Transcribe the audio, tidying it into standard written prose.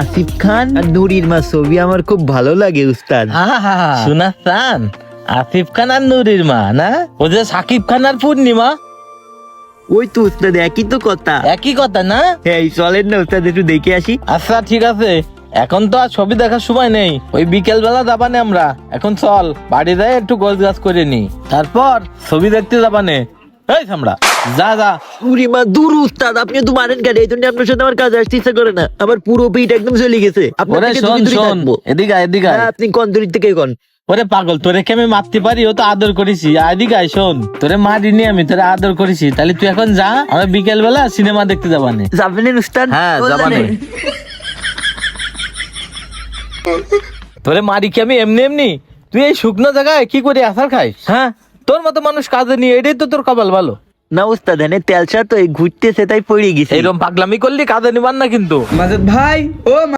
আসিফ খান আর নুরির মা ছবি আমার খুব ভালো লাগে উস্তাদ। শোনা চান আসিফ খান আর নুরির মা না, ও যে সাকিব খান আর পূর্ণিমা, ওই তো উস্তাদ, একই তো কথা। একই কথা না? হ্যাঁ চলেন না উস্তাদ, একটু দেখে আসি। আচ্ছা ঠিক আছে, এখন তো আর ছবি দেখার সময় নেই, ওই বিকেল বেলা যাবানে আমরা। এখন চল বাড়ি যাই একটু গোছ গাছ করে নি, তারপর ছবি দেখতে যাবানে। এই সামড়া, যা যা। নুরির মা দূর উস্তাদ, আপনি তো মারেন গাড়ি, এই জন্য আপনার সাথে আমার কাজ আসতে ইচ্ছা করে না। আমার পুরো পিঠ একদম চলে গেছে। আপনার ওরে থেকে শোন দূরে দূরে শোন, থাকবো। এদিকে আয়, এদিকে আয়। হ্যাঁ, আপনি কোন দূরের থেকে কোন? ওরে পাগল, তোরে কি আমি মারতে পারি? ও তো আদর করেছি। এদিকে আয়, শোন, তোরে মারিনি আমি, তোরে আদর করেছি। তাহলে তুই এখন যা, আমরা বিকেল বেলা সিনেমা দেখতে যাবানে। যাবেন উস্তাদ? হ্যাঁ ও, যাবানে। জানেন। তোরে মারি কি আমি এমনি এমনি? তুই এই শুকনো জায়গায় কি করে আসার খাইস? হ্যাঁ, তোর মতো মানুষ কাজে নিয়ে, এটাই তো তোর কপাল ভালো। না উস্তাদ, এনে তেলসা তো এই ঘুরতেছে তাই পড়ে গেছে। এইরকম পাগলামি করলি কাজে নিবার না কিন্তু। মাজেদ ভাই, ও